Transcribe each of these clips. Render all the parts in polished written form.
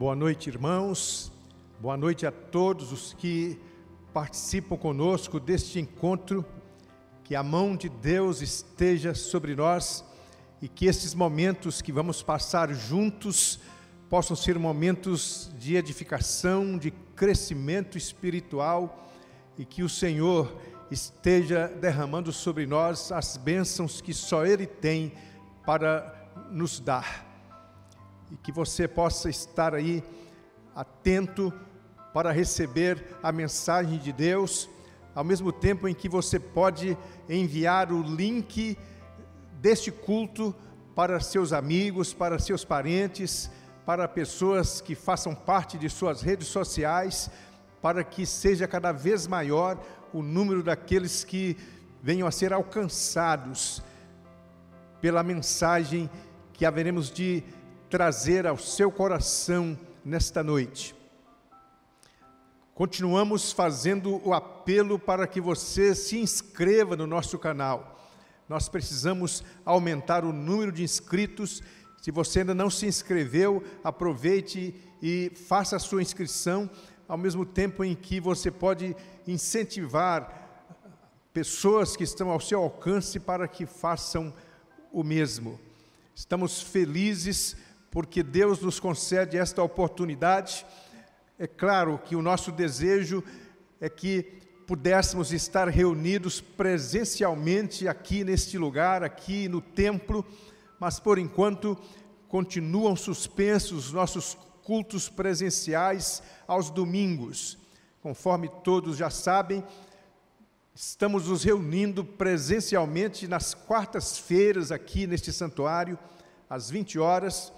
Boa noite, irmãos. Boa noite a todos os que participam conosco deste encontro. Que a mão de Deus esteja sobre nós e que estes momentos que vamos passar juntos possam ser momentos de edificação, de crescimento espiritual e que o Senhor esteja derramando sobre nós as bênçãos que só Ele tem para nos dar. E que você possa estar aí atento para receber a mensagem de Deus, ao mesmo tempo em que você pode enviar o link deste culto para seus amigos, para seus parentes, para pessoas que façam parte de suas redes sociais, para que seja cada vez maior o número daqueles que venham a ser alcançados pela mensagem que haveremos de trazer ao seu coração nesta noite. Continuamos fazendo o apelo para que você se inscreva no nosso canal. Nós precisamos aumentar o número de inscritos. Se você ainda não se inscreveu, aproveite e faça a sua inscrição, ao mesmo tempo em que você pode incentivar pessoas que estão ao seu alcance para que façam o mesmo. Estamos felizes porque Deus nos concede esta oportunidade. É claro que o nosso desejo é que pudéssemos estar reunidos presencialmente aqui neste lugar, aqui no templo, mas por enquanto continuam suspensos os nossos cultos presenciais aos domingos. Conforme todos já sabem, estamos nos reunindo presencialmente nas quartas-feiras aqui neste santuário, às 20 horas,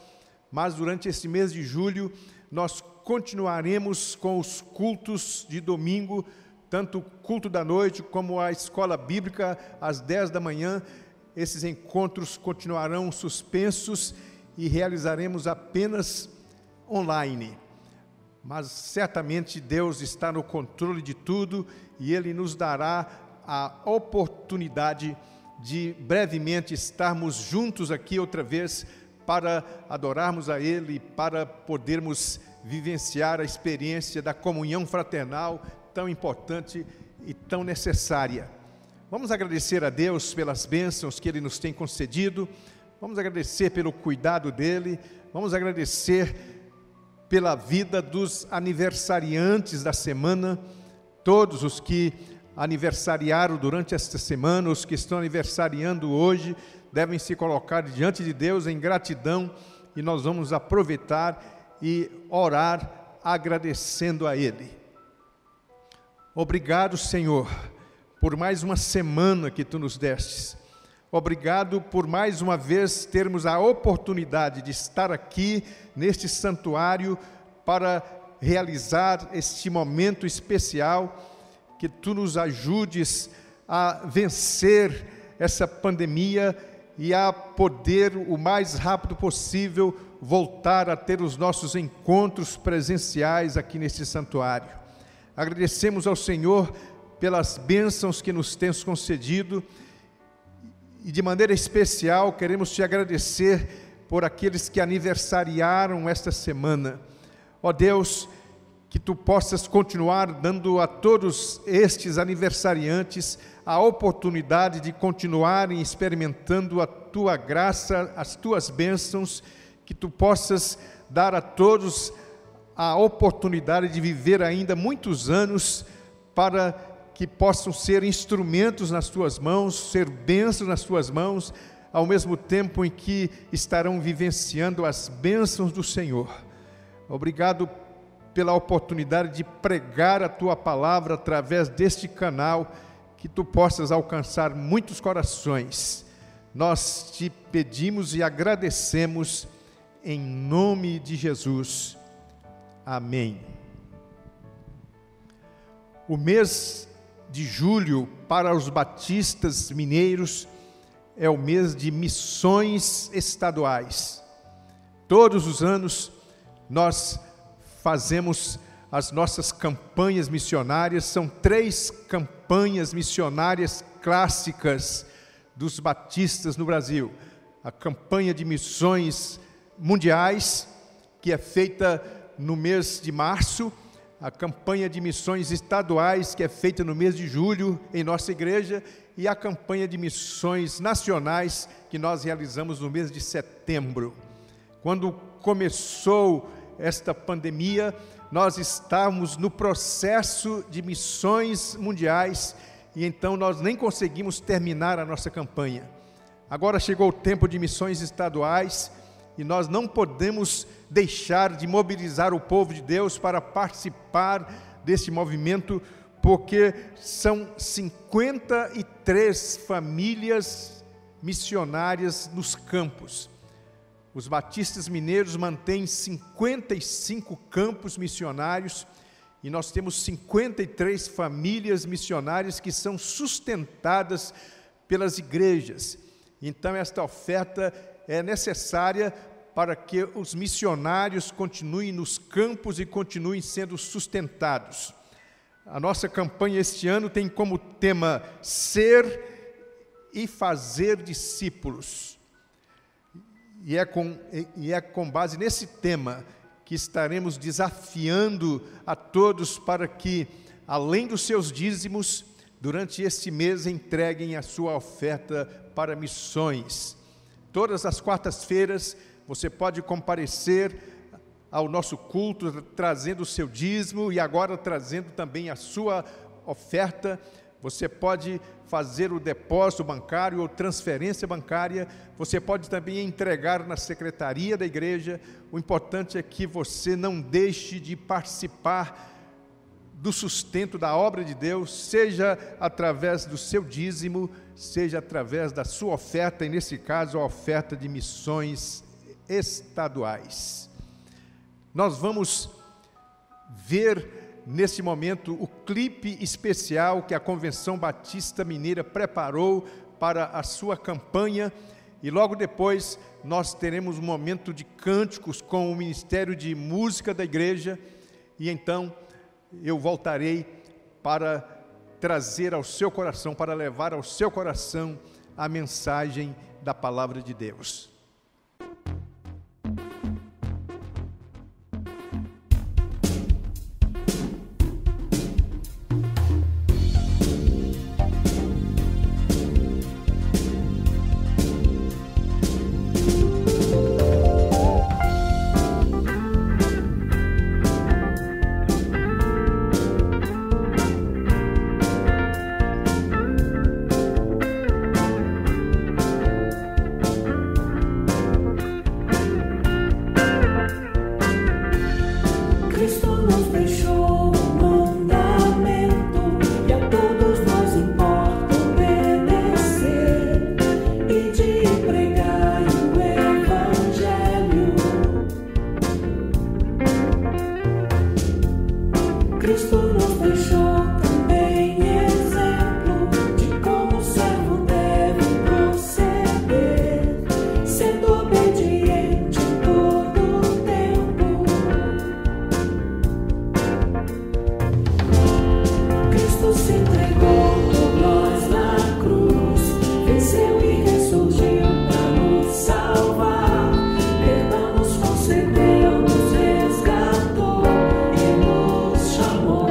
mas durante este mês de julho nós continuaremos com os cultos de domingo, tanto o culto da noite como a escola bíblica às 10 da manhã. Esses encontros continuarão suspensos e realizaremos apenas online. Mas certamente Deus está no controle de tudo e Ele nos dará a oportunidade de brevemente estarmos juntos aqui outra vez para adorarmos a Ele, para podermos vivenciar a experiência da comunhão fraternal tão importante e tão necessária. Vamos agradecer a Deus pelas bênçãos que Ele nos tem concedido, vamos agradecer pelo cuidado dEle, vamos agradecer pela vida dos aniversariantes da semana, todos os que aniversariaram durante esta semana, os que estão aniversariando hoje, devem se colocar diante de Deus em gratidão e nós vamos aproveitar e orar agradecendo a Ele. Obrigado, Senhor, por mais uma semana que Tu nos destes. Obrigado por mais uma vez termos a oportunidade de estar aqui neste santuário para realizar este momento especial, que Tu nos ajudes a vencer essa pandemia e a poder, o mais rápido possível, voltar a ter os nossos encontros presenciais aqui neste santuário. Agradecemos ao Senhor pelas bênçãos que nos tens concedido e de maneira especial queremos Te agradecer por aqueles que aniversariaram esta semana. Ó Deus, que Tu possas continuar dando a todos estes aniversariantes a oportunidade de continuarem experimentando a Tua graça, as Tuas bênçãos, que Tu possas dar a todos a oportunidade de viver ainda muitos anos para que possam ser instrumentos nas Tuas mãos, ser bênçãos nas Tuas mãos, ao mesmo tempo em que estarão vivenciando as bênçãos do Senhor. Obrigado pela oportunidade de pregar a Tua palavra através deste canal, que Tu possas alcançar muitos corações. Nós Te pedimos e agradecemos em nome de Jesus. Amém. O mês de julho para os batistas mineiros é o mês de missões estaduais. Todos os anos nós fazemos as nossas campanhas missionárias. São 3 campanhas missionárias clássicas dos batistas no Brasil. A campanha de missões mundiais, que é feita no mês de março, a campanha de missões estaduais, que é feita no mês de julho em nossa igreja, e a campanha de missões nacionais, que nós realizamos no mês de setembro. Quando começou esta pandemia, nós estávamos no processo de missões mundiais, e então nós nem conseguimos terminar a nossa campanha. Agora chegou o tempo de missões estaduais, e nós não podemos deixar de mobilizar o povo de Deus para participar desse movimento, porque são 53 famílias missionárias nos campos. Os batistas mineiros mantêm 55 campos missionários, e nós temos 53 famílias missionárias que são sustentadas pelas igrejas. Então esta oferta é necessária para que os missionários continuem nos campos e continuem sendo sustentados. A nossa campanha este ano tem como tema ser e fazer discípulos. E é com base nesse tema que estaremos desafiando a todos para que, além dos seus dízimos, durante este mês entreguem a sua oferta para missões. Todas as quartas-feiras você pode comparecer ao nosso culto trazendo o seu dízimo e agora trazendo também a sua oferta. Você pode fazer o depósito bancário ou transferência bancária. Você pode também entregar na secretaria da igreja. O importante é que você não deixe de participar do sustento da obra de Deus, seja através do seu dízimo, seja através da sua oferta, e nesse caso a oferta de missões estaduais. Nós vamos ver nesse momento o clipe especial que a Convenção Batista Mineira preparou para a sua campanha, e logo depois nós teremos um momento de cânticos com o Ministério de Música da igreja, e então eu voltarei para trazer ao seu coração, para levar ao seu coração a mensagem da palavra de Deus. Resgatou e nos chamou a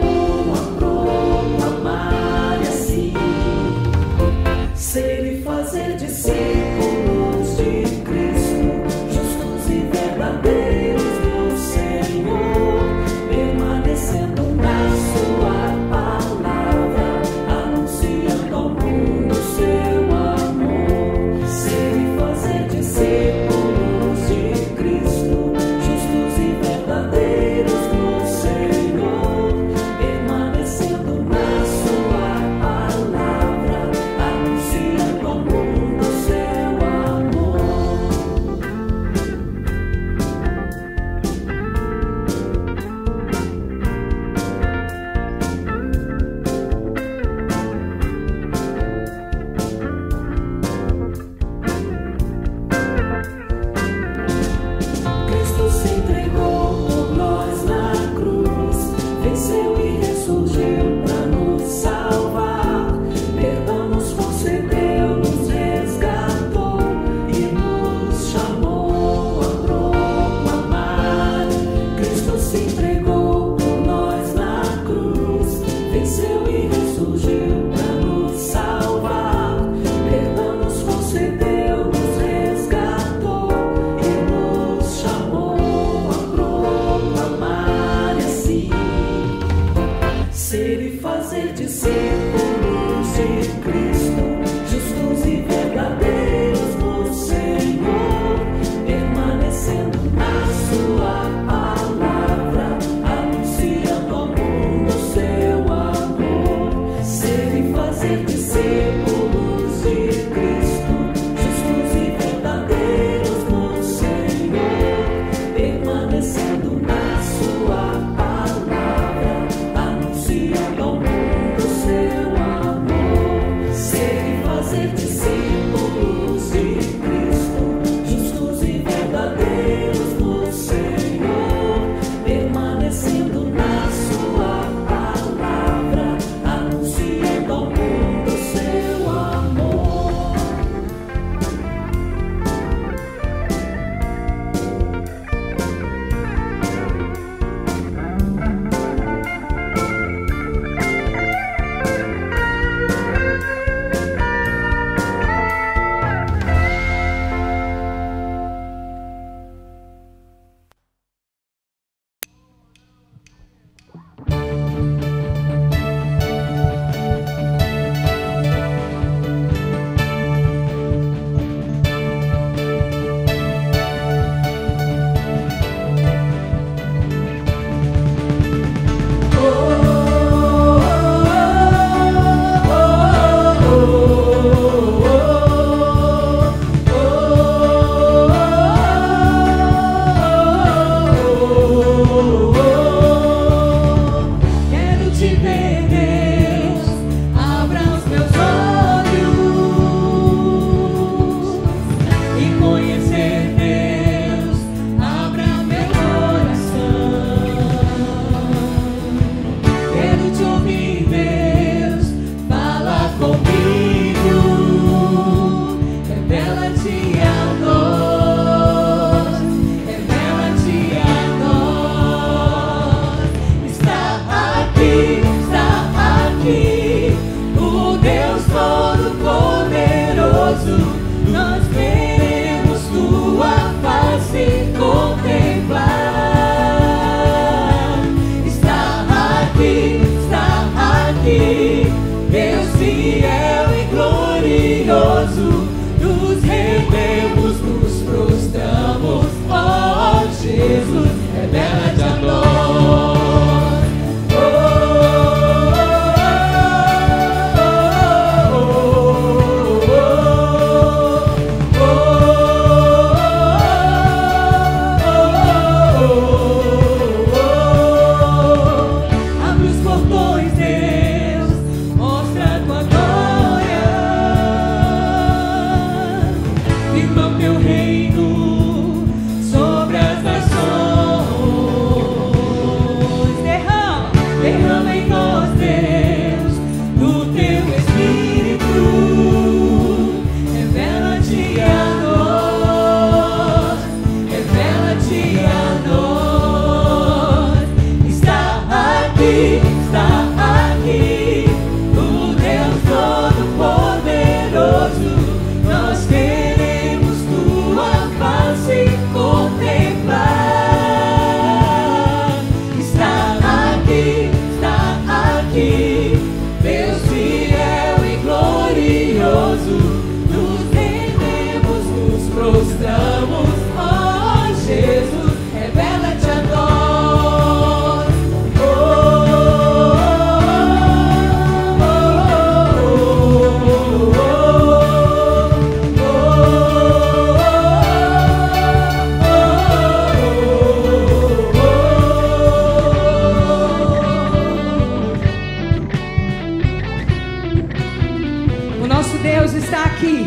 aqui.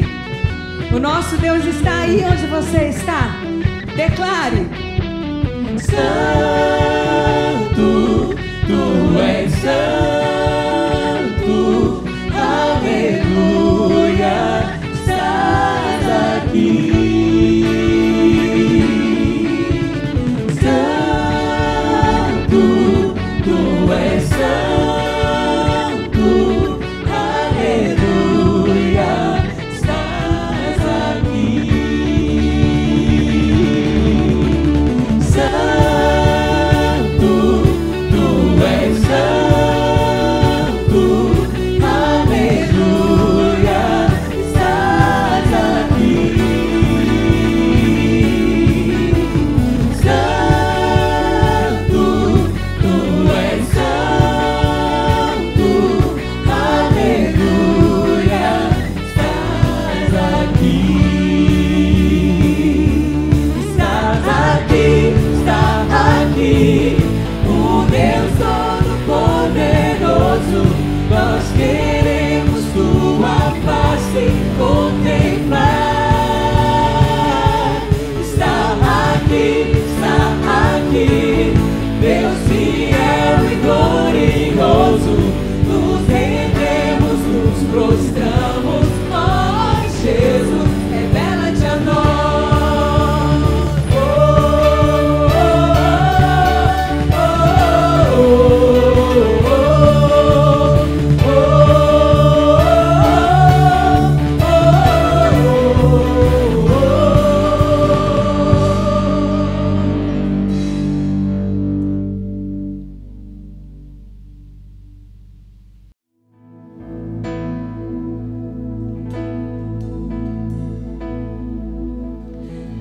O nosso Deus está aí onde você está. Declare: Santo, tu és santo, aleluia, estás aqui. Santo, tu és santo, aleluia, estás aqui. Santo, tu és santo, aleluia, estás aqui. Santo, tu és santo, aleluia, estás aqui. Estás aqui, está aqui, o Deus Todo-Poderoso. Nós queremos tua face contemplar. Está aqui, Deus fiel e glorioso. Nos rendemos, nos prostramos, nós, Jesus, revela-te a nós.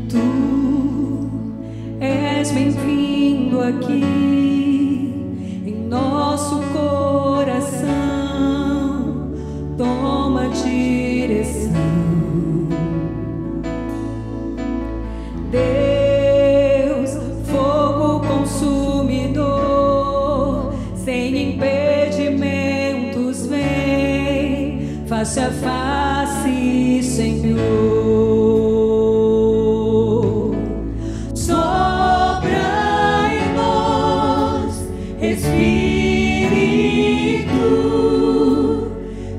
Tu és bem-vindo aqui em nosso coração. Toma direção, Deus, fogo consumidor, sem impedimentos, vem face a face, Senhor. Sopra em nós, Espírito,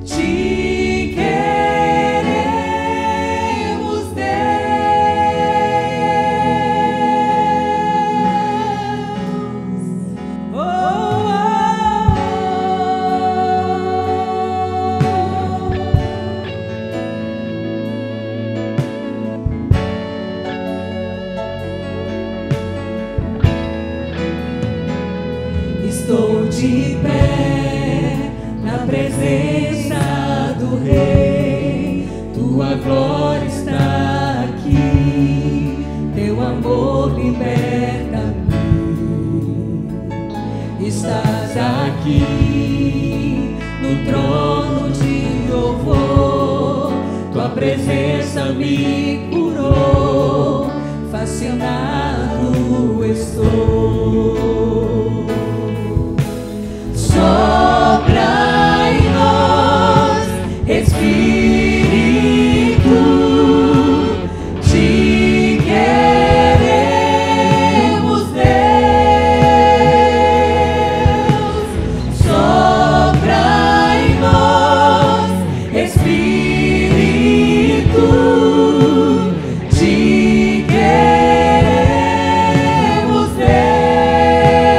te queremos, Deus. Oh, Estou de pé na presença do Rei, tua glória está aqui, teu amor liberta-me. Estás aqui no trono de louvor, tua presença me curou, fascinado estou. Sopra em nós, Espírito, te queremos, Deus. Sopra em nós, Espírito, te queremos, Deus.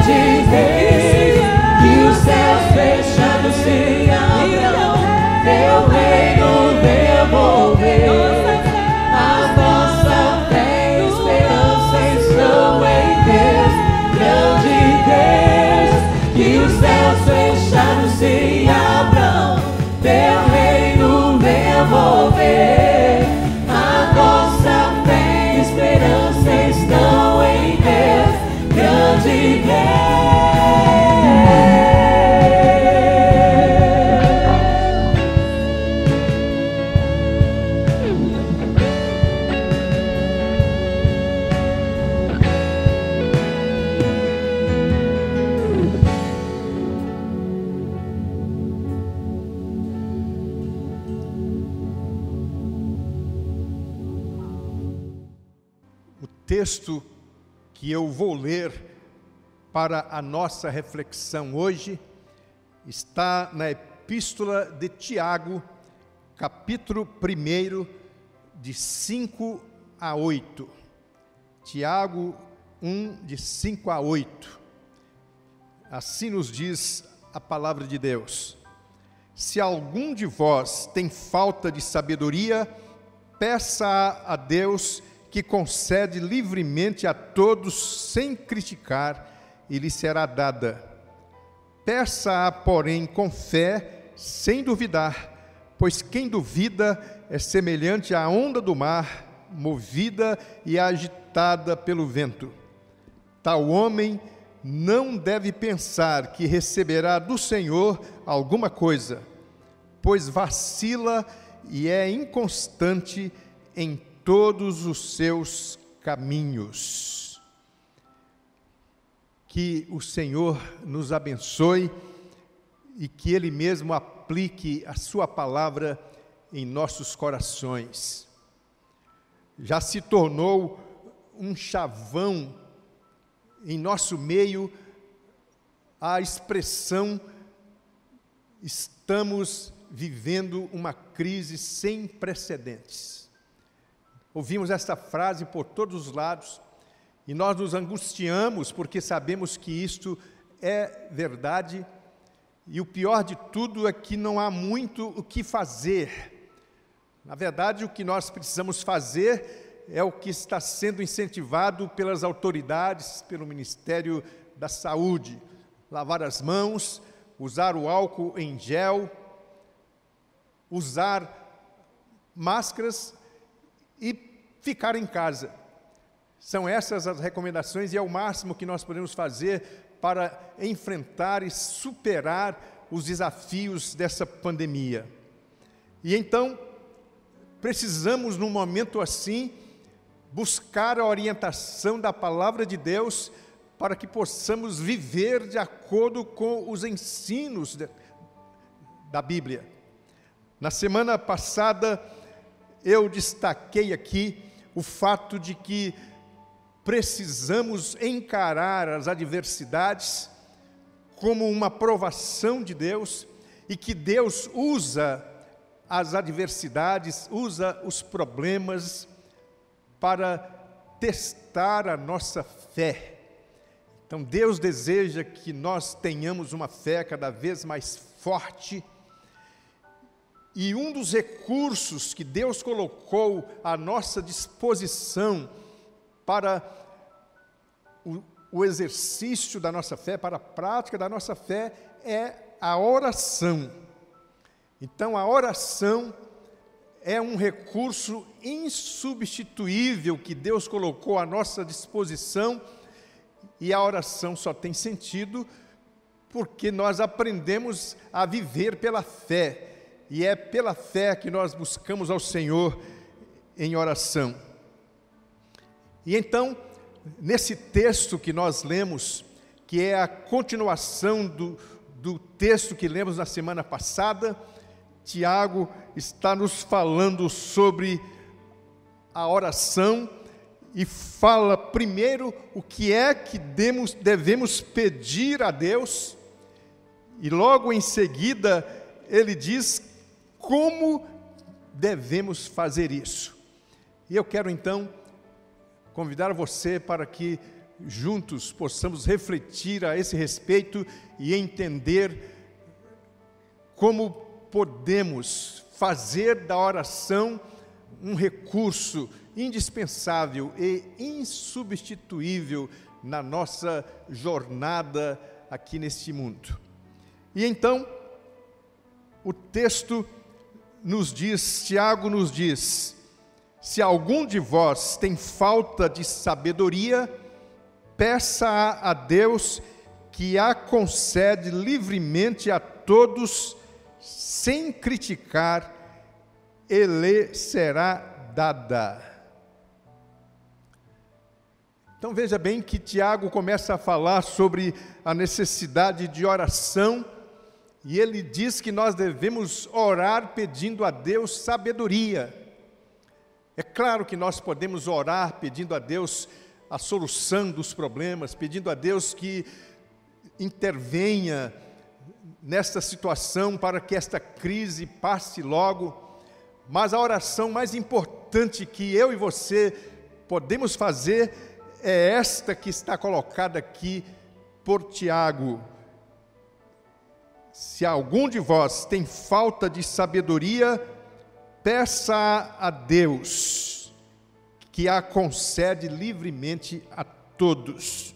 grande reis, que os céus fechados se abram, teu reino devolver. A nossa fé e esperança estão em Deus, grande Deus, que os céus fechados se abram, teu reino devolver. A nossa fé e esperança estão em Deus, grande Deus. O texto que eu vou ler para a nossa reflexão hoje está na Epístola de Tiago, capítulo 1, de 5 a 8. Tiago 1, de 5 a 8. Assim nos diz a palavra de Deus: se algum de vós tem falta de sabedoria, peça a Deus, que concede livremente a todos sem criticar, e lhe será dada. Peça-a, porém, com fé, sem duvidar, pois quem duvida é semelhante à onda do mar, movida e agitada pelo vento. Tal homem não deve pensar que receberá do Senhor alguma coisa, pois vacila e é inconstante em todos os seus caminhos. Que o Senhor nos abençoe e que Ele mesmo aplique a sua palavra em nossos corações. Já se tornou um chavão em nosso meio a expressão: estamos vivendo uma crise sem precedentes. Ouvimos esta frase por todos os lados e nós nos angustiamos porque sabemos que isto é verdade, e o pior de tudo é que não há muito o que fazer. Na verdade, o que nós precisamos fazer é o que está sendo incentivado pelas autoridades, pelo Ministério da Saúde: lavar as mãos, usar o álcool em gel, usar máscaras e ficar em casa. São essas as recomendações e é o máximo que nós podemos fazer para enfrentar e superar os desafios dessa pandemia. E então, precisamos, num momento assim, buscar a orientação da palavra de Deus para que possamos viver de acordo com os ensinos da Bíblia. Na semana passada, eu destaquei aqui o fato de que precisamos encarar as adversidades como uma provação de Deus, e que Deus usa as adversidades, usa os problemas para testar a nossa fé. Então Deus deseja que nós tenhamos uma fé cada vez mais forte, e um dos recursos que Deus colocou à nossa disposição para o exercício da nossa fé, para a prática da nossa fé, é a oração. Então a oração é um recurso insubstituível que Deus colocou à nossa disposição, e a oração só tem sentido porque nós aprendemos a viver pela fé. E é pela fé que nós buscamos ao Senhor em oração. E então, nesse texto que nós lemos, que é a continuação do texto que lemos na semana passada, Tiago está nos falando sobre a oração e fala primeiro o que é que devemos pedir a Deus, e logo em seguida ele diz como devemos fazer isso. E eu quero então convidar você para que juntos possamos refletir a esse respeito e entender como podemos fazer da oração um recurso indispensável e insubstituível na nossa jornada aqui neste mundo. E então, o texto nos diz, Tiago nos diz: se algum de vós tem falta de sabedoria, peça a Deus, que a concede livremente a todos, sem criticar, e lhe será dada. Então veja bem que Tiago começa a falar sobre a necessidade de oração, e ele diz que nós devemos orar pedindo a Deus sabedoria. É claro que nós podemos orar pedindo a Deus a solução dos problemas, pedindo a Deus que intervenha nesta situação para que esta crise passe logo, mas a oração mais importante que eu e você podemos fazer é esta que está colocada aqui por Tiago: se algum de vós tem falta de sabedoria, peça a Deus, que a concede livremente a todos.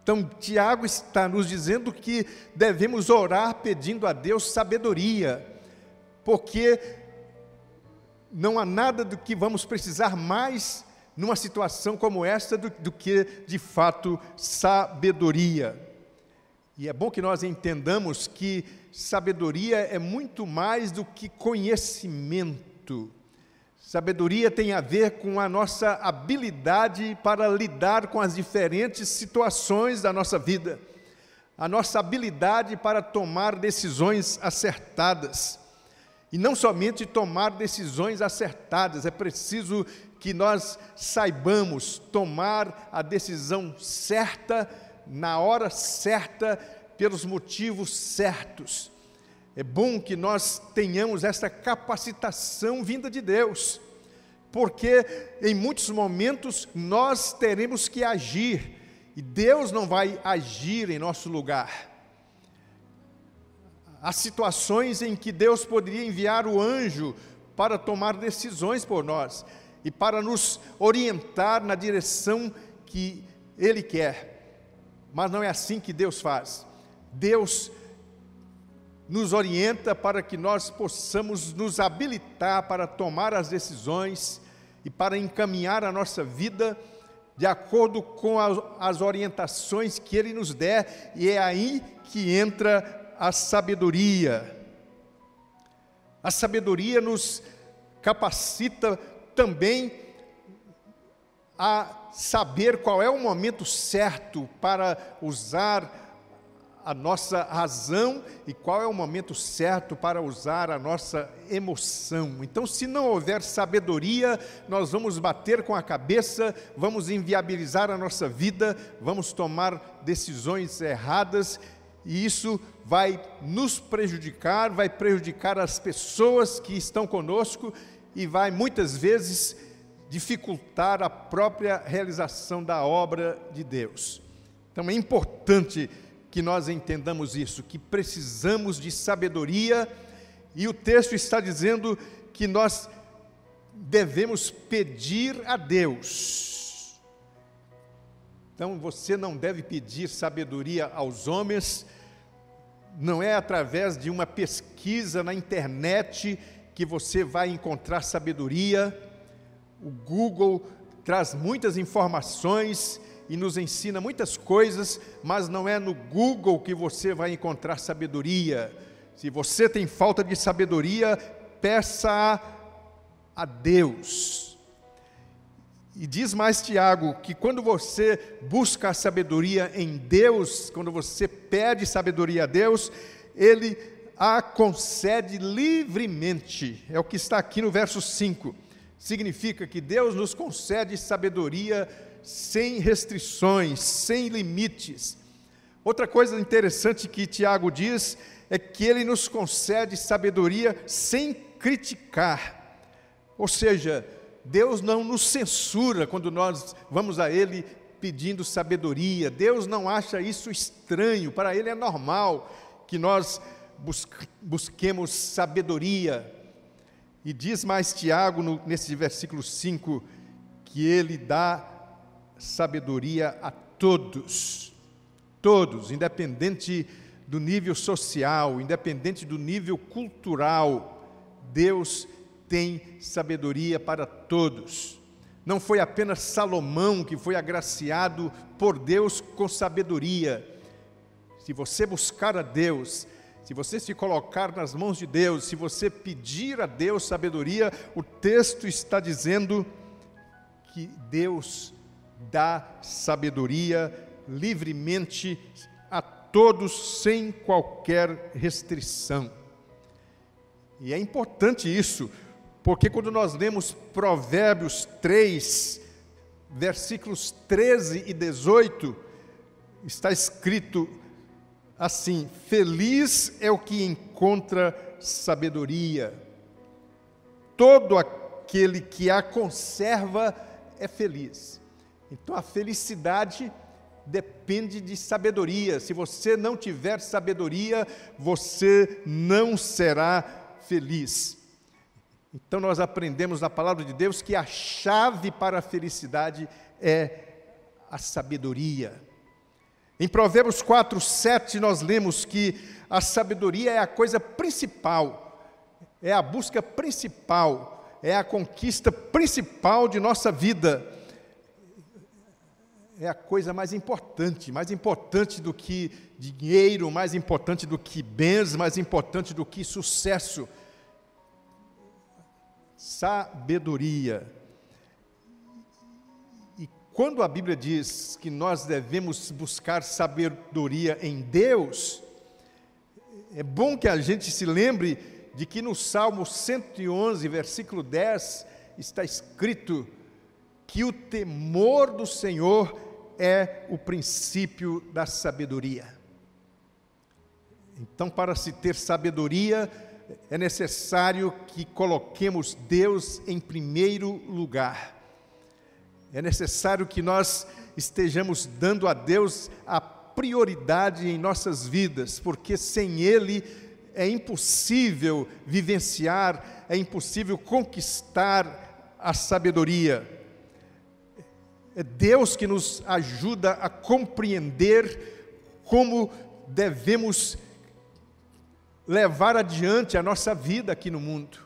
Então, Tiago está nos dizendo que devemos orar pedindo a Deus sabedoria, porque não há nada do que vamos precisar mais numa situação como esta do que, de fato, sabedoria. E é bom que nós entendamos que sabedoria é muito mais do que conhecimento. Sabedoria tem a ver com a nossa habilidade para lidar com as diferentes situações da nossa vida, a nossa habilidade para tomar decisões acertadas. E não somente tomar decisões acertadas, é preciso que nós saibamos tomar a decisão certa, na hora certa, pelos motivos certos. É bom que nós tenhamos essa capacitação vinda de Deus, porque em muitos momentos nós teremos que agir, e Deus não vai agir em nosso lugar. Há situações em que Deus poderia enviar o anjo para tomar decisões por nós, e para nos orientar na direção que Ele quer, mas não é assim que Deus faz. Deus nos orienta para que nós possamos nos habilitar para tomar as decisões e para encaminhar a nossa vida de acordo com as orientações que Ele nos der, e é aí que entra a sabedoria. A sabedoria nos capacita também a saber qual é o momento certo para usar a nossa razão e qual é o momento certo para usar a nossa emoção. Então, se não houver sabedoria, nós vamos bater com a cabeça, vamos inviabilizar a nossa vida, vamos tomar decisões erradas, e isso vai nos prejudicar, vai prejudicar as pessoas que estão conosco e vai muitas vezes dificultar a própria realização da obra de Deus. Então é importante que nós entendamos isso, que precisamos de sabedoria, e o texto está dizendo que nós devemos pedir a Deus. Então você não deve pedir sabedoria aos homens, não é através de uma pesquisa na internet que você vai encontrar sabedoria. O Google traz muitas informações e nos ensina muitas coisas, mas não é no Google que você vai encontrar sabedoria. Se você tem falta de sabedoria, peça a Deus. E diz mais Tiago, que quando você busca a sabedoria em Deus, quando você pede sabedoria a Deus, Ele a concede livremente. É o que está aqui no verso 5. Significa que Deus nos concede sabedoria sem restrições, sem limites. Outra coisa interessante que Tiago diz é que Ele nos concede sabedoria sem criticar. Ou seja, Deus não nos censura quando nós vamos a Ele pedindo sabedoria. Deus não acha isso estranho, para Ele é normal que nós busquemos sabedoria. E diz mais Tiago, nesse versículo 5, que Ele dá sabedoria a todos, independente do nível social, independente do nível cultural, Deus tem sabedoria para todos. Não foi apenas Salomão que foi agraciado por Deus com sabedoria. Se você buscar a Deus, se você se colocar nas mãos de Deus, se você pedir a Deus sabedoria, o texto está dizendo que Deus dá sabedoria livremente a todos, sem qualquer restrição. E é importante isso, porque quando nós lemos Provérbios 3, versículos 13 e 18, está escrito assim: feliz é o que encontra sabedoria, todo aquele que a conserva é feliz. Então a felicidade depende de sabedoria. Se você não tiver sabedoria, você não será feliz. Então nós aprendemos na palavra de Deus que a chave para a felicidade é a sabedoria. Em Provérbios 4, 7 nós lemos que a sabedoria é a coisa principal, é a busca principal, é a conquista principal de nossa vida. É a coisa mais importante do que dinheiro, mais importante do que bens, mais importante do que sucesso. Sabedoria. E quando a Bíblia diz que nós devemos buscar sabedoria em Deus, é bom que a gente se lembre de que no Salmo 111, versículo 10, está escrito que o temor do Senhor é o princípio da sabedoria. Então, para se ter sabedoria, é necessário que coloquemos Deus em primeiro lugar. É necessário que nós estejamos dando a Deus a prioridade em nossas vidas, porque sem Ele é impossível vivenciar, é impossível conquistar a sabedoria. É Deus que nos ajuda a compreender como devemos levar adiante a nossa vida aqui no mundo.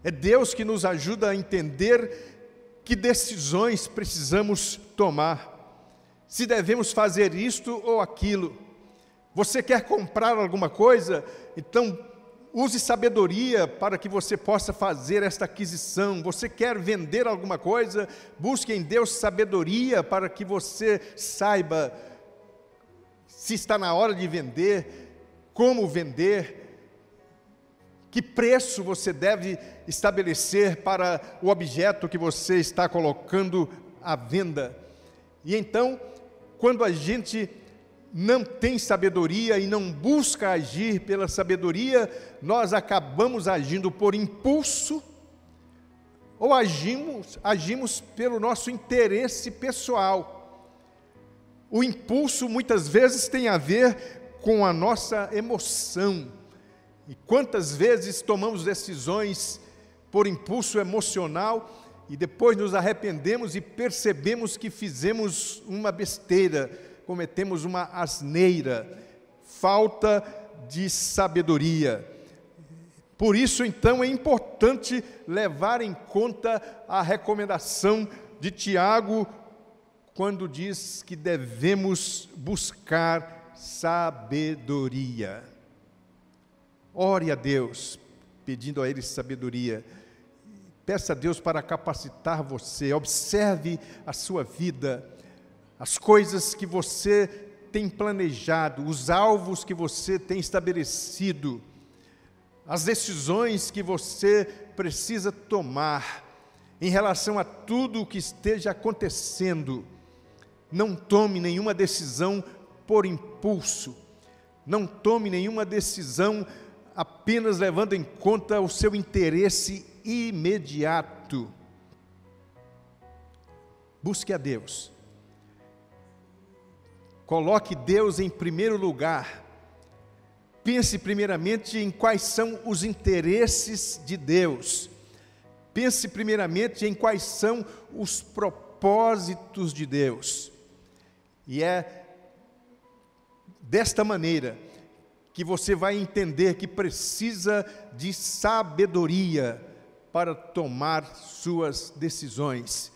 É Deus que nos ajuda a entender que decisões precisamos tomar, se devemos fazer isto ou aquilo. Você quer comprar alguma coisa? Então use sabedoria para que você possa fazer esta aquisição. Você quer vender alguma coisa? Busque em Deus sabedoria para que você saiba se está na hora de vender, como vender, que preço você deve estabelecer para o objeto que você está colocando à venda. E então, quando a gente não tem sabedoria e não busca agir pela sabedoria, nós acabamos agindo por impulso ou agimos pelo nosso interesse pessoal. O impulso muitas vezes tem a ver com a nossa emoção. E quantas vezes tomamos decisões por impulso emocional e depois nos arrependemos e percebemos que fizemos uma besteira, cometemos uma asneira, falta de sabedoria. Por isso, então, é importante levar em conta a recomendação de Tiago, quando diz que devemos buscar sabedoria. Ore a Deus, pedindo a Ele sabedoria. Peça a Deus para capacitar você. Observe a sua vida, as coisas que você tem planejado, os alvos que você tem estabelecido, as decisões que você precisa tomar em relação a tudo o que esteja acontecendo. Não tome nenhuma decisão por impulso, não tome nenhuma decisão apenas levando em conta o seu interesse imediato. Busque a Deus Coloque Deus em primeiro lugar. Pense primeiramente em quais são os interesses de Deus. Pense primeiramente em quais são os propósitos de Deus. E é desta maneira que você vai entender que precisa de sabedoria para tomar suas decisões.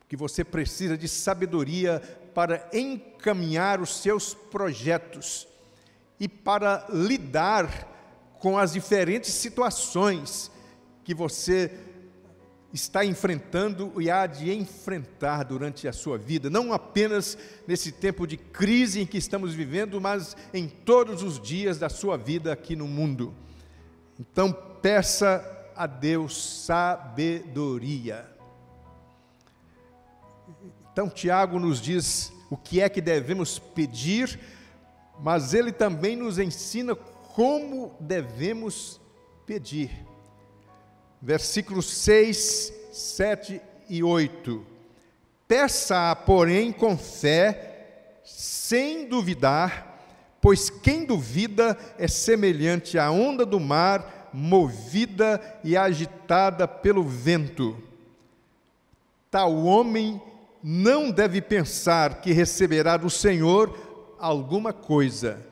Que você precisa de sabedoria para encaminhar os seus projetos e para lidar com as diferentes situações que você está enfrentando e há de enfrentar durante a sua vida, não apenas nesse tempo de crise em que estamos vivendo, mas em todos os dias da sua vida aqui no mundo. Então, peça a Deus sabedoria. Então, Tiago nos diz o que é que devemos pedir, mas ele também nos ensina como devemos pedir. Versículos 6, 7 e 8. Peça, porém, com fé, sem duvidar, pois quem duvida é semelhante à onda do mar, movida e agitada pelo vento. Tal homem não deve pensar que receberá do Senhor alguma coisa,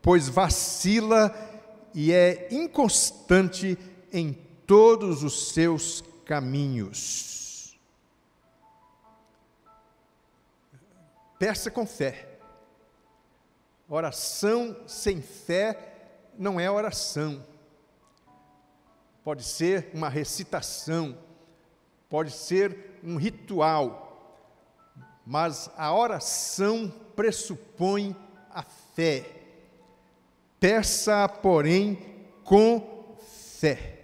pois vacila e é inconstante em todos os seus caminhos. Peça com fé. Oração sem fé não é oração. Pode ser uma recitação, pode ser um ritual, mas a oração pressupõe a fé. Peça, porém, com fé.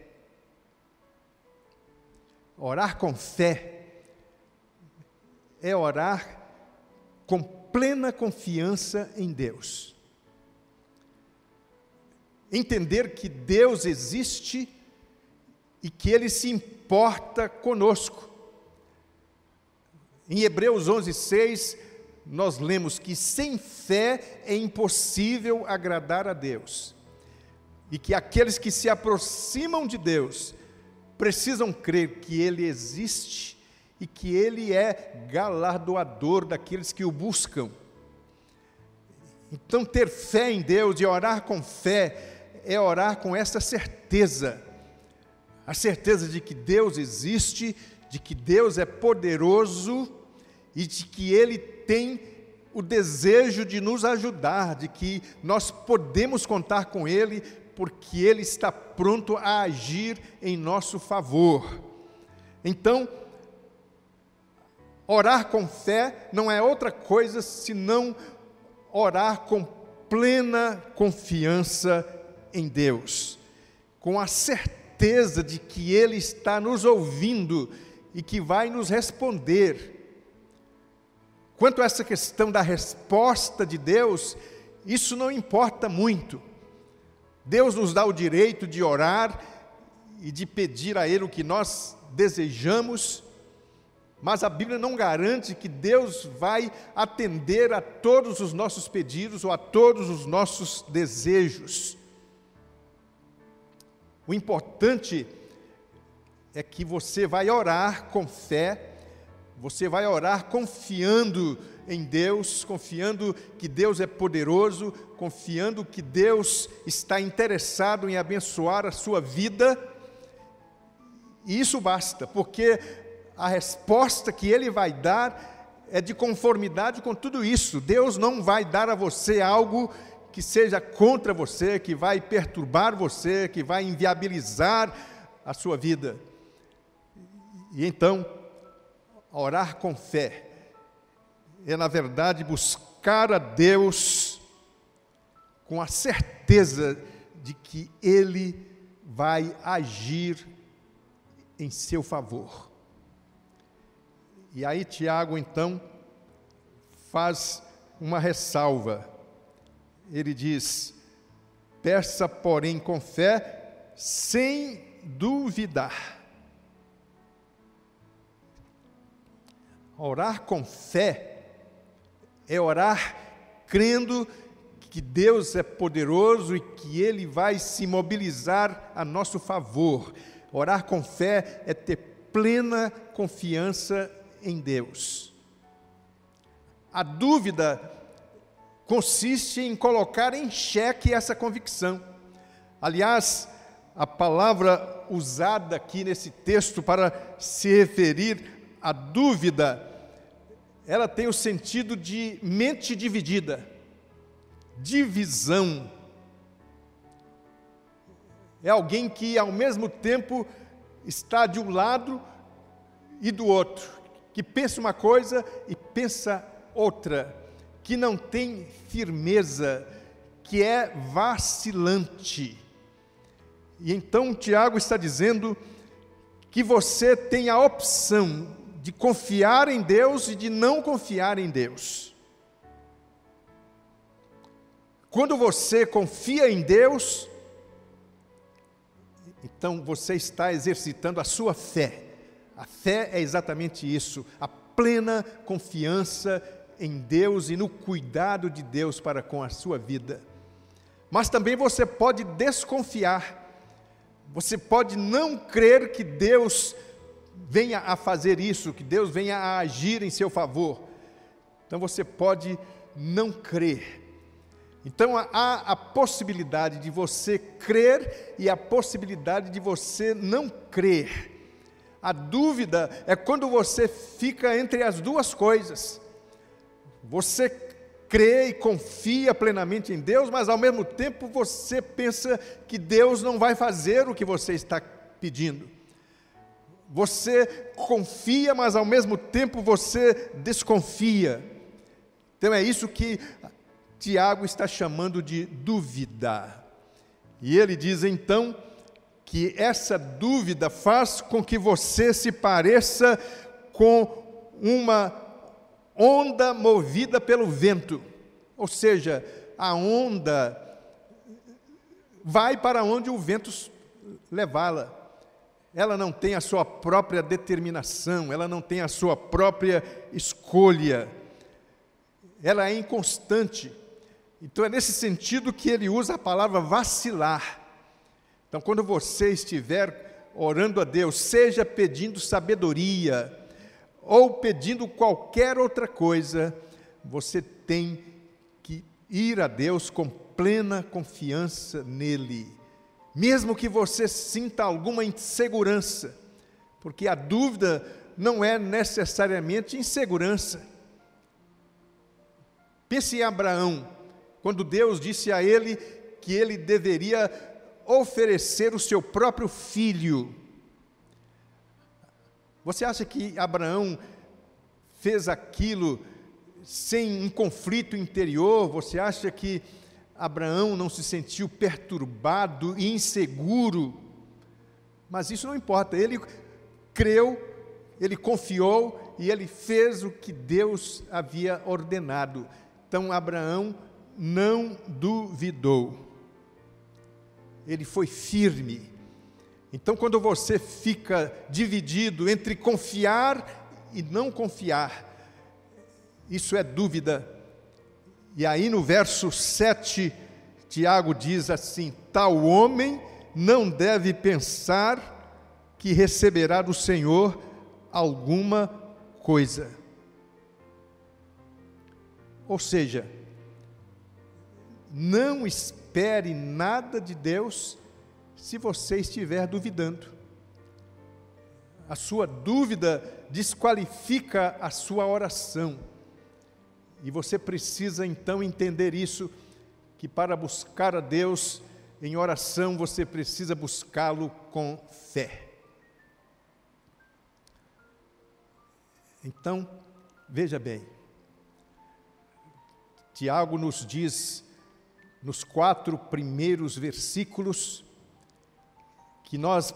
Orar com fé é orar com plena confiança em Deus. Entender que Deus existe e que Ele se importa conosco. Em Hebreus 11:6, nós lemos que sem fé é impossível agradar a Deus. E que aqueles que se aproximam de Deus precisam crer que Ele existe e que Ele é galardoador daqueles que o buscam. Então, ter fé em Deus e orar com fé é orar com essa certeza. A certeza de que Deus existe, de que Deus é poderoso e de que Ele tem o desejo de nos ajudar, de que nós podemos contar com Ele, porque Ele está pronto a agir em nosso favor. Então, orar com fé não é outra coisa senão orar com plena confiança em Deus, com a certeza de que Ele está nos ouvindo e que vai nos responder. Quanto a essa questão da resposta de Deus, isso não importa muito. Deus nos dá o direito de orar e de pedir a Ele o que nós desejamos, mas a Bíblia não garante que Deus vai atender a todos os nossos pedidos ou a todos os nossos desejos. O importante é que você vai orar com fé, você vai orar confiando em Deus, confiando que Deus é poderoso, confiando que Deus está interessado em abençoar a sua vida, e isso basta, porque a resposta que Ele vai dar é de conformidade com tudo isso. Deus não vai dar a você algo que seja contra você, que vai perturbar você, que vai inviabilizar a sua vida. E então, orar com fé é, na verdade, buscar a Deus com a certeza de que Ele vai agir em seu favor. E aí Tiago, então, faz uma ressalva. Ele diz: peça, porém, com fé, sem duvidar. Orar com fé é orar crendo que Deus é poderoso e que Ele vai se mobilizar a nosso favor. Orar com fé é ter plena confiança em Deus. A dúvida consiste em colocar em xeque essa convicção. Aliás, a palavra usada aqui nesse texto para se referir à dúvida, ela tem o sentido de mente dividida, divisão. É alguém que ao mesmo tempo está de um lado e do outro, que pensa uma coisa e pensa outra, que não tem firmeza, que é vacilante. E então Tiago está dizendo que você tem a opção de confiar em Deus e de não confiar em Deus. Quando você confia em Deus, então você está exercitando a sua fé. A fé é exatamente isso, a plena confiança em Deus e no cuidado de Deus para com a sua vida. Mas também você pode desconfiar. Você pode não crer que Deus venha a fazer isso, que Deus venha a agir em seu favor. Então você pode não crer. Então há a possibilidade de você crer e a possibilidade de você não crer. A dúvida é quando você fica entre as duas coisas. Você crê e confia plenamente em Deus, mas ao mesmo tempo você pensa que Deus não vai fazer o que você está pedindo. Você confia, mas ao mesmo tempo você desconfia. Então é isso que Tiago está chamando de dúvida. E ele diz então que essa dúvida faz com que você se pareça com uma onda movida pelo vento. Ou seja, a onda vai para onde o vento levá-la. Ela não tem a sua própria determinação, ela não tem a sua própria escolha. Ela é inconstante. Então é nesse sentido que ele usa a palavra vacilar. Então quando você estiver orando a Deus, seja pedindo sabedoria ou pedindo qualquer outra coisa, você tem que ir a Deus com plena confiança nele, mesmo que você sinta alguma insegurança, porque a dúvida não é necessariamente insegurança. Pense em Abraão, quando Deus disse a ele que ele deveria oferecer o seu próprio filho. Você acha que Abraão fez aquilo sem um conflito interior? Você acha que Abraão não se sentiu perturbado e inseguro? Mas isso não importa, ele creu, ele confiou e ele fez o que Deus havia ordenado. Então Abraão não duvidou, ele foi firme. Então quando você fica dividido entre confiar e não confiar, isso é dúvida. E aí no verso 7, Tiago diz assim: tal homem não deve pensar que receberá do Senhor alguma coisa. Ou seja, não espere nada de Deus se você estiver duvidando. A sua dúvida desqualifica a sua oração. E você precisa então entender isso, que para buscar a Deus em oração, você precisa buscá-lo com fé. Então, veja bem, Tiago nos diz, nos 4 primeiros versículos, que nós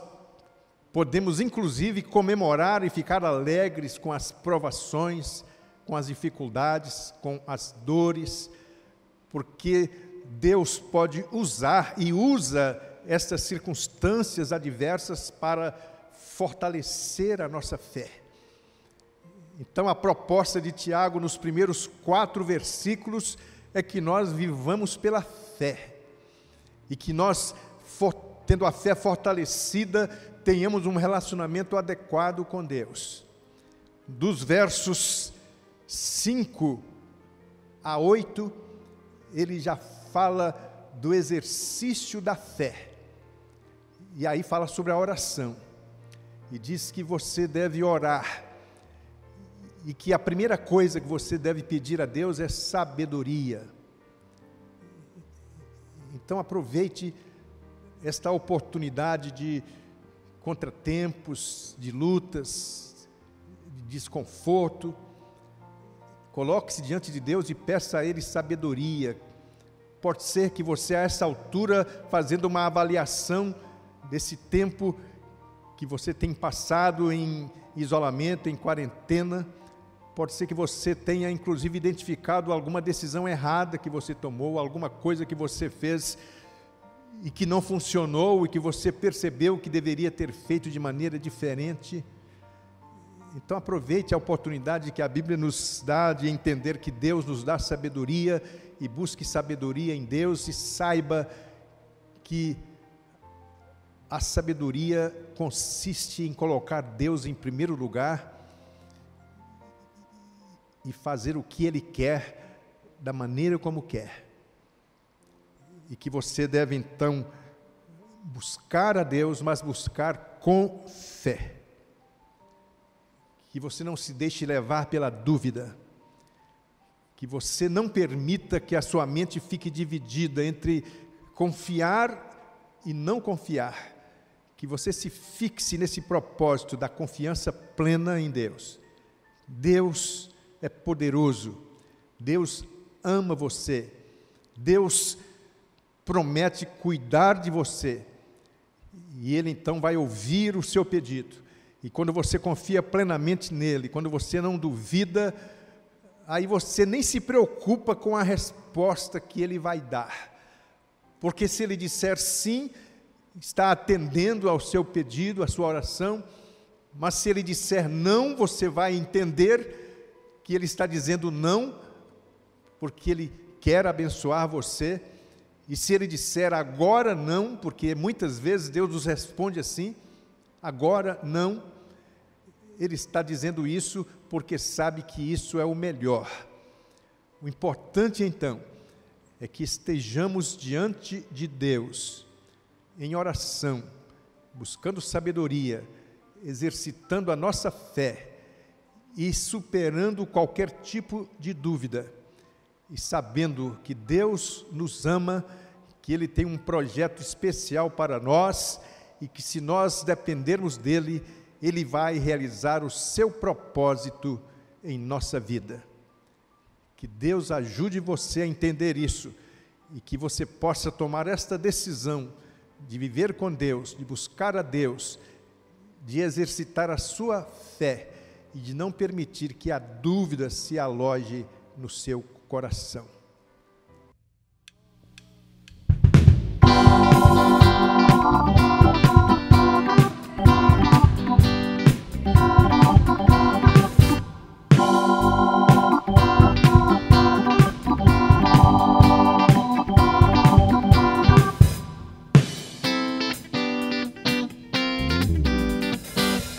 podemos inclusive comemorar e ficar alegres com as provações, com as dificuldades, com as dores, porque Deus pode usar e usa essas circunstâncias adversas para fortalecer a nossa fé. Então a proposta de Tiago nos primeiros 4 versículos é que nós vivamos pela fé, e que nós, tendo a fé fortalecida, tenhamos um relacionamento adequado com Deus. Dos versos 5 a 8, ele já fala do exercício da fé, e aí fala sobre a oração, e diz que você deve orar, e que a primeira coisa que você deve pedir a Deus é sabedoria. Então aproveite esta oportunidade de contratempos, de lutas, de desconforto. Coloque-se diante de Deus e peça a Ele sabedoria. Pode ser que você, a essa altura, fazendo uma avaliação desse tempo que você tem passado em isolamento, em quarentena, pode ser que você tenha inclusive identificado alguma decisão errada que você tomou, alguma coisa que você fez e que não funcionou, e que você percebeu que deveria ter feito de maneira diferente. Então aproveite a oportunidade que a Bíblia nos dá de entender que Deus nos dá sabedoria, e busque sabedoria em Deus, e saiba que a sabedoria consiste em colocar Deus em primeiro lugar e fazer o que Ele quer, da maneira como quer. E que você deve então buscar a Deus, mas buscar com fé. Que você não se deixe levar pela dúvida. Que você não permita que a sua mente fique dividida entre confiar e não confiar. Que você se fixe nesse propósito da confiança plena em Deus. Deus é poderoso, Deus ama você, Deus promete cuidar de você, e Ele então vai ouvir o seu pedido. E quando você confia plenamente nele, quando você não duvida, aí você nem se preocupa com a resposta que Ele vai dar, porque se Ele disser sim, está atendendo ao seu pedido, à sua oração. Mas se Ele disser não, você vai entender que Ele está dizendo não, porque Ele quer abençoar você. E se Ele disser agora não, porque muitas vezes Deus nos responde assim, agora não, Ele está dizendo isso porque sabe que isso é o melhor. O importante então é que estejamos diante de Deus, em oração, buscando sabedoria, exercitando a nossa fé e superando qualquer tipo de dúvida, e sabendo que Deus nos ama, que Ele tem um projeto especial para nós, e que se nós dependermos dEle, Ele vai realizar o seu propósito em nossa vida. Que Deus ajude você a entender isso, e que você possa tomar esta decisão de viver com Deus, de buscar a Deus, de exercitar a sua fé, e de não permitir que a dúvida se aloje no seu coração.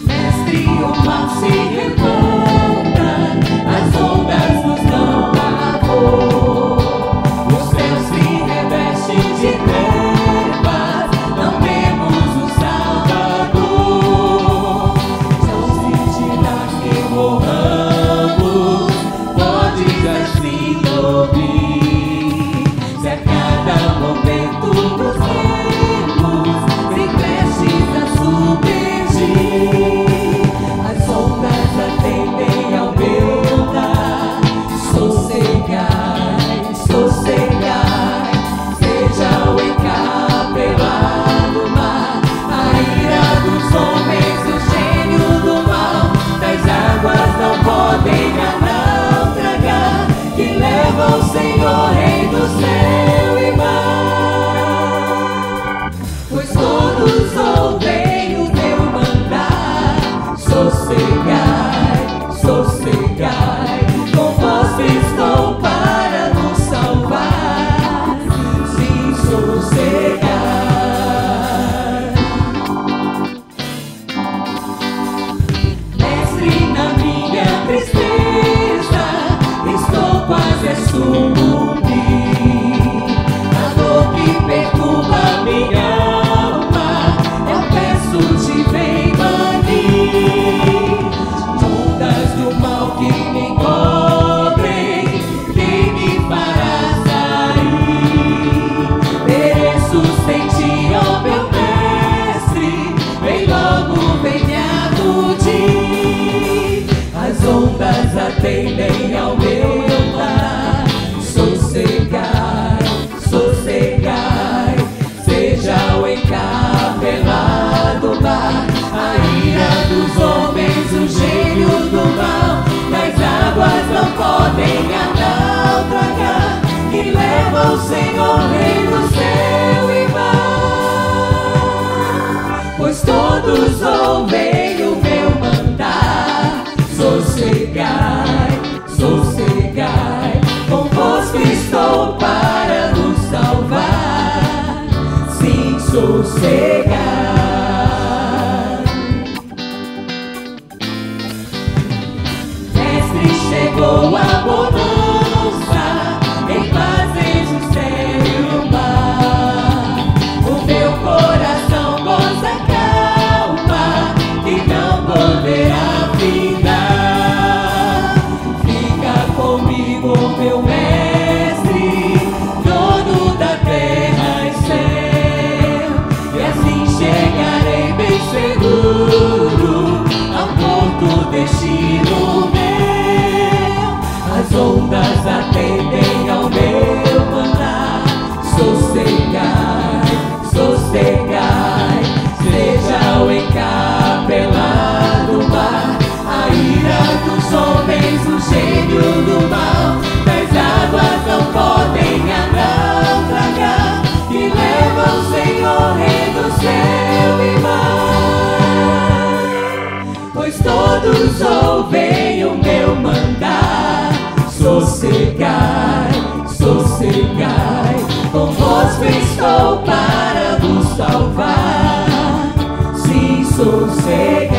Mestre, o mar se revolta, as ondas nos dão a cor. Senhor, Rei do céu e mar, pois todos ouvem o meu mandar. Sossegai, sossegai, convosco estou para nos salvar. Sim, sossegai. Mestre, chegou a bonança, em paz entre o céu e o mar. O meu coração goza calma, que não poderá findar. Fica comigo, meu mestre, dono da terra e céu, e assim chegarei bem seguro ao porto destino meu. As ondas atendem ao meu mandar. Sossegai, sossegai, seja o encapelado mar, a ira dos homens, o gênio do mal, das águas não podem a naufragar, que leva o Senhor, Rei do céu e mar, pois todos ouvem o meu mandar. Sossegai, sossegai, convosco estou para vos salvar. Sim, sossegai,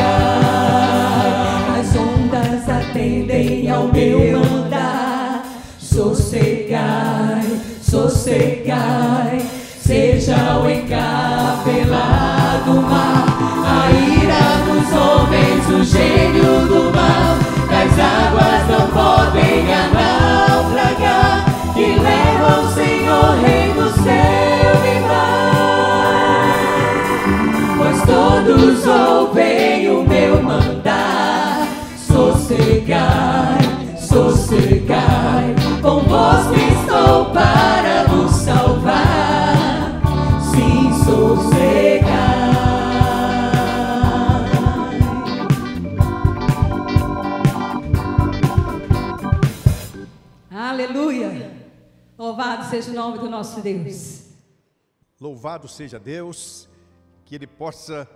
as ondas atendem ao meu mandar. Sossegai, sossegai, seja o encapelado mar, a ira dos homens, o gênio do mal, das águas não podem a naufragar, que leva o Senhor, Rei do céu e mar, pois todos ouvem o meu mandar. Sossegai, sossegai, convosco estou para vos salvar. Sim, sossegai. Aleluia! Louvado seja o nome do nosso Deus. Louvado seja Deus, que Ele possa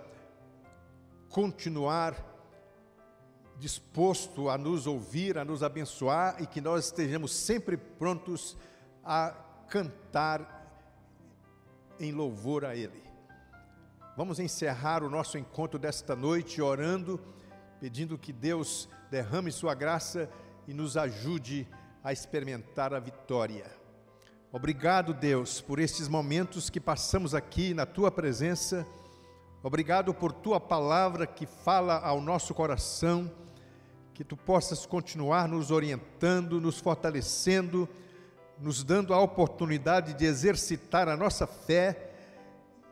continuar disposto a nos ouvir, a nos abençoar e que nós estejamos sempre prontos a cantar em louvor a Ele. Vamos encerrar o nosso encontro desta noite orando, pedindo que Deus derrame sua graça e nos ajude a experimentar a vitória. Obrigado, Deus, por estes momentos que passamos aqui na Tua presença. Obrigado por Tua palavra que fala ao nosso coração, que Tu possas continuar nos orientando, nos fortalecendo, nos dando a oportunidade de exercitar a nossa fé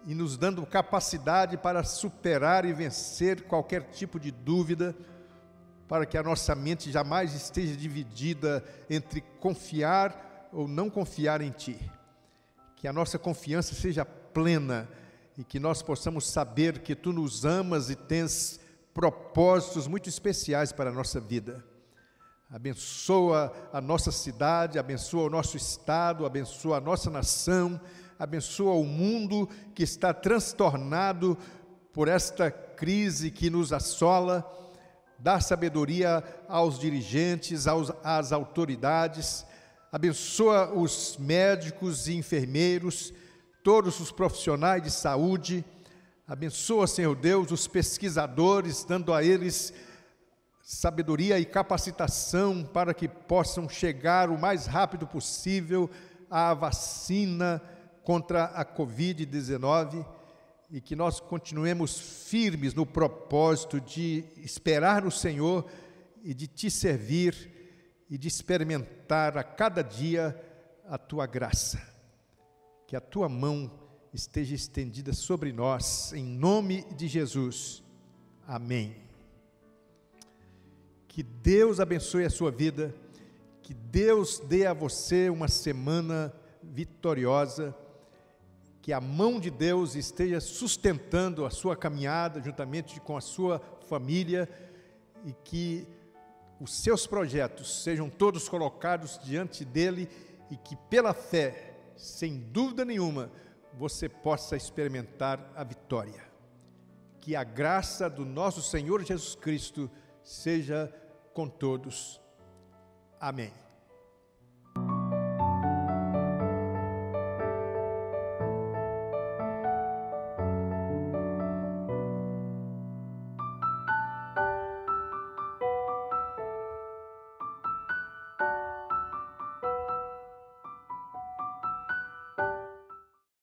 e nos dando capacidade para superar e vencer qualquer tipo de dúvida, para que a nossa mente jamais esteja dividida entre confiar ou não confiar em Ti. Que a nossa confiança seja plena e que nós possamos saber que Tu nos amas e tens propósitos muito especiais para a nossa vida. Abençoa a nossa cidade, abençoa o nosso estado, abençoa a nossa nação, abençoa o mundo que está transtornado por esta crise que nos assola. Dá sabedoria aos dirigentes, às autoridades, abençoa os médicos e enfermeiros, todos os profissionais de saúde, abençoa, Senhor Deus, os pesquisadores, dando a eles sabedoria e capacitação para que possam chegar o mais rápido possível à vacina contra a Covid-19 e que nós continuemos firmes no propósito de esperar no Senhor e de Te servir e de experimentar a cada dia a Tua graça. Que a Tua mão esteja estendida sobre nós, em nome de Jesus. Amém. Que Deus abençoe a sua vida, que Deus dê a você uma semana vitoriosa, que a mão de Deus esteja sustentando a sua caminhada juntamente com a sua família e que os seus projetos sejam todos colocados diante dele e que pela fé sem dúvida nenhuma, você possa experimentar a vitória. Que a graça do nosso Senhor Jesus Cristo seja com todos. Amém.